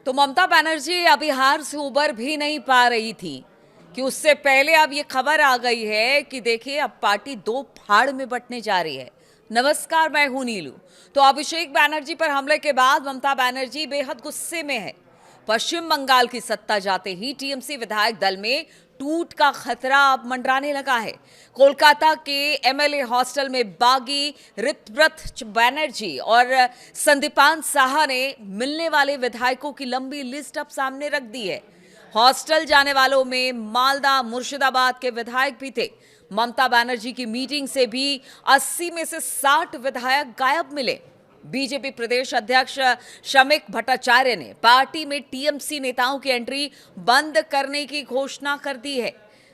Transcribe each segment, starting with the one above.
तो ममता बनर्जी अभी हार से उबर भी नहीं पा रही थी कि उससे पहले अब ये खबर आ गई है कि देखिए अब पार्टी दो फाड़ में बंटने जा रही है। नमस्कार, मैं हूं नीलू। तो अभिषेक बनर्जी पर हमले के बाद ममता बनर्जी बेहद गुस्से में है। पश्चिम बंगाल की सत्ता जाते ही टीएमसी विधायक दल में टूट का खतरा अब मंडराने लगा है। कोलकाता के एमएलए हॉस्टल में बागी ऋतव्रत बनर्जी और संदीपान साहा ने मिलने वाले विधायकों की लंबी लिस्ट अब सामने रख दी है। हॉस्टल जाने वालों में मालदा मुर्शिदाबाद के विधायक भी थे। ममता बनर्जी की मीटिंग से भी 80 में से 60 विधायक गायब मिले। बीजेपी प्रदेश अध्यक्ष शमिक भट्टाचार्य ने पार्टी में टीएमसी नेताओं की एंट्री बंद करने की घोषणा कर दी है,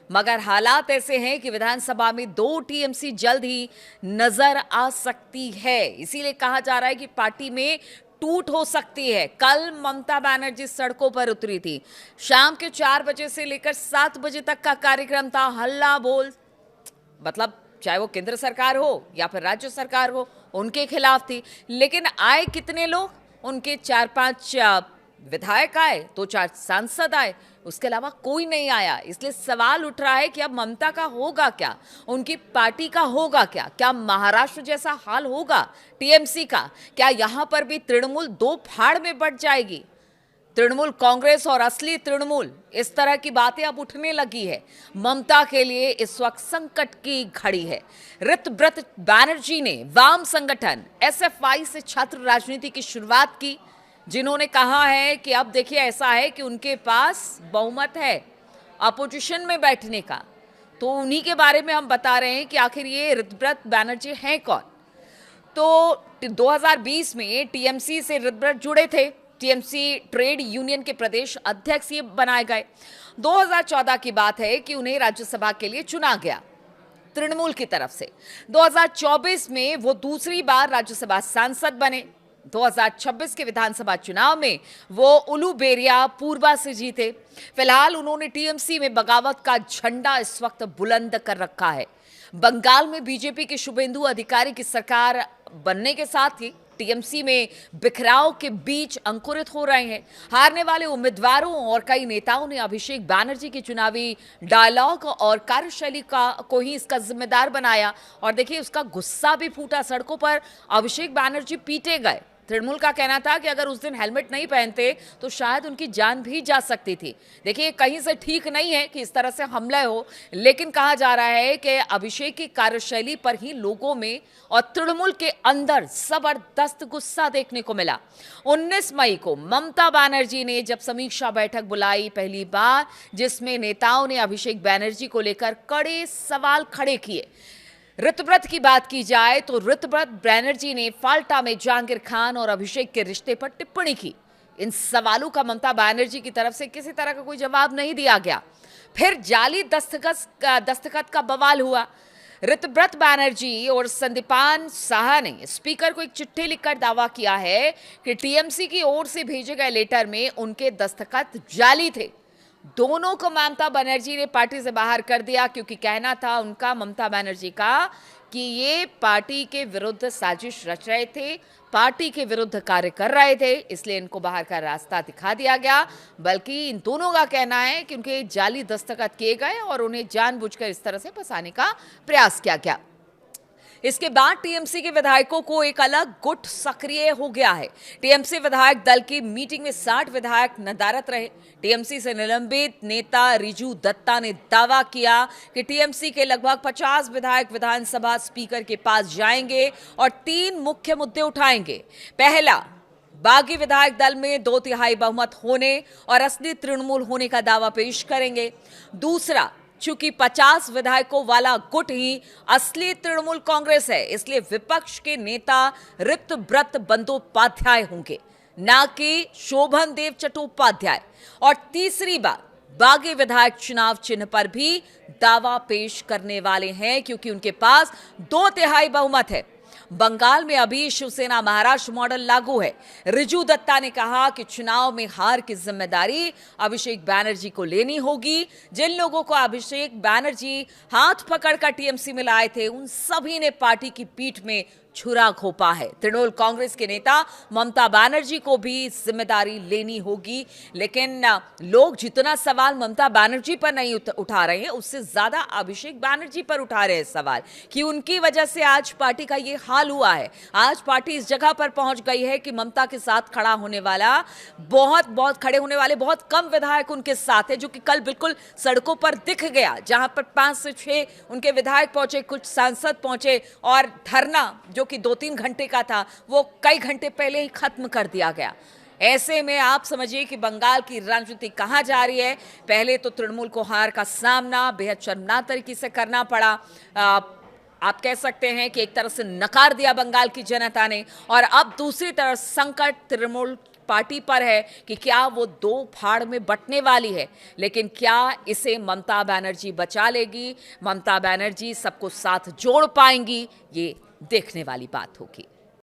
मगर हालात ऐसे हैं कि विधानसभा में 2 टीएमसी जल्द ही नजर आ सकती है। इसीलिए कहा जा रहा है कि पार्टी में टूट हो सकती है। कल ममता बनर्जी सड़कों पर उतरी थी। शाम के 4 बजे से लेकर 7 बजे तक का कार्यक्रम था। हल्ला बोल, मतलब चाहे वो केंद्र सरकार हो या फिर राज्य सरकार हो, उनके खिलाफ थी। लेकिन आए कितने लोग? उनके 4-5 विधायक आए, 2-4 सांसद आए, उसके अलावा कोई नहीं आया। इसलिए सवाल उठ रहा है कि अब ममता का होगा क्या, उनकी पार्टी का होगा क्या? क्या महाराष्ट्र जैसा हाल होगा टीएमसी का? क्या यहां पर भी तृणमूल 2 फाड़ में बंट जाएगी? तृणमूल कांग्रेस और असली तृणमूल, इस तरह की बातें अब उठने लगी है। ममता के लिए इस वक्त संकट की घड़ी है। ऋतव्रत बनर्जी ने वाम संगठन एसएफआई से छात्र राजनीति की शुरुआत की, जिन्होंने कहा है कि अब देखिए ऐसा है कि उनके पास बहुमत है अपोजिशन में बैठने का। तो उन्हीं के बारे में हम बता रहे हैं कि आखिर ये ऋतव्रत बनर्जी हैं कौन। तो 2020 में टीएमसी से ऋतव्रत जुड़े थे। टीएमसी ट्रेड यूनियन के प्रदेश अध्यक्ष ये बनाए गए। 2014 की बात है कि उन्हें राज्यसभा के लिए चुना गया तृणमूल की तरफ से। 2024 में वो दूसरी बार राज्यसभा सांसद बने। 2026 के विधानसभा चुनाव में वो उलूबेरिया पूर्वा से जीते। फिलहाल उन्होंने टीएमसी में बगावत का झंडा इस वक्त बुलंद कर रखा है। बंगाल में बीजेपी के शुभेंदु अधिकारी की सरकार बनने के साथ ही टीएमसी में बिखराव के बीच अंकुरित हो रहे हैं। हारने वाले उम्मीदवारों और कई नेताओं ने अभिषेक बनर्जी की चुनावी डायलॉग और कार्यशैली को ही इसका जिम्मेदार बनाया। और देखिए उसका गुस्सा भी फूटा। सड़कों पर अभिषेक बनर्जी पीटे गए। तृणमूल का कहना था कि अगर उस दिन हेलमेट नहीं पहनते तो शायद उनकी जान भी जा सकती थी। देखिए कहीं से ठीक नहीं है कि इस तरह से हमला हो, लेकिन कहा जा रहा है कि अभिषेक की कार्यशैली पर ही लोगों में और तृणमूल के अंदर जबरदस्त गुस्सा देखने को मिला। 19 मई को ममता बनर्जी ने जब समीक्षा बैठक बुलाई, पहली बार, जिसमें नेताओं ने अभिषेक बनर्जी को लेकर कड़े सवाल खड़े किए। ऋतव्रत की बात की जाए तो ऋतव्रत बनर्जी ने फाल्टा में जहांगीर खान और अभिषेक के रिश्ते पर टिप्पणी की। इन सवालों का ममता बनर्जी की तरफ से किसी तरह का कोई जवाब नहीं दिया गया। फिर जाली दस्तखत का बवाल हुआ। ऋतव्रत बनर्जी और संदीपान साहा ने स्पीकर को एक चिट्ठी लिखकर दावा किया है कि टीएमसी की ओर से भेजे गए लेटर में उनके दस्तखत जाली थे। दोनों को ममता बनर्जी ने पार्टी से बाहर कर दिया, क्योंकि कहना था उनका, ममता बनर्जी का, कि ये पार्टी के विरुद्ध साजिश रच रहे थे, पार्टी के विरुद्ध कार्य कर रहे थे, इसलिए इनको बाहर का रास्ता दिखा दिया गया। बल्कि इन दोनों का कहना है कि उनके जाली दस्तखत किए गए और उन्हें जानबूझकर इस तरह से फंसाने का प्रयास किया गया। इसके बाद टीएमसी के विधायकों को एक अलग गुट सक्रिय हो गया है। टीएमसी विधायक दल की मीटिंग में 60 विधायक नदारत रहे। टीएमसी से निलंबित नेता रिजू दत्ता ने दावा किया कि टीएमसी के लगभग 50 विधायक विधानसभा स्पीकर के पास जाएंगे और 3 मुख्य मुद्दे उठाएंगे। पहला, बागी विधायक दल में 2/3 बहुमत होने और असली तृणमूल होने का दावा पेश करेंगे। दूसरा, चूंकि 50 विधायकों वाला गुट ही असली तृणमूल कांग्रेस है, इसलिए विपक्ष के नेता ऋतव्रत बंदोपाध्याय होंगे, ना कि शोभन देव चट्टोपाध्याय। और तीसरी बात, बागी विधायक चुनाव चिन्ह पर भी दावा पेश करने वाले हैं, क्योंकि उनके पास 2/3 बहुमत है। बंगाल में अभी शिवसेना महाराष्ट्र मॉडल लागू है। रिजू दत्ता ने कहा कि चुनाव में हार की जिम्मेदारी अभिषेक बनर्जी को लेनी होगी। जिन लोगों को अभिषेक बनर्जी हाथ पकड़कर टीएमसी में लाए थे, उन सभी ने पार्टी की पीठ में छुरा घोंपा है। तृणमूल कांग्रेस के नेता ममता बनर्जी को भी जिम्मेदारी लेनी होगी, लेकिन लोग जितना सवाल ममता बनर्जी पर नहीं उठा रहे हैं, उससे ज्यादा अभिषेक बनर्जी पर उठा रहे हैं सवाल कि उनकी वजह से आज पार्टी का ये हाल हुआ है। आज पार्टी इस जगह पर पहुंच गई है कि ममता के साथ खड़ा होने वाला खड़े होने वाले बहुत कम विधायक उनके साथ है, जो कि कल बिल्कुल सड़कों पर दिख गया, जहां पर 5 से 6 उनके विधायक पहुंचे, कुछ सांसद पहुंचे और धरना जो कि 2-3 घंटे का था वो कई घंटे पहले ही खत्म कर दिया गया। ऐसे में आप समझिए कि बंगाल की राजनीति कहां जा रही है। पहले तो तृणमूल को हार का सामना बेहद शर्मनाक तरीके से करना पड़ा। आप कह सकते हैं कि एक तरह से नकार दिया बंगाल की जनता ने, और अब दूसरी तरफ संकट तृणमूल पार्टी पर है कि क्या वो 2 फाड़ में बंटने वाली है, लेकिन क्या इसे ममता बनर्जी बचा लेगी, ममता बनर्जी सबको साथ जोड़ पाएंगी, ये देखने वाली बात होगी।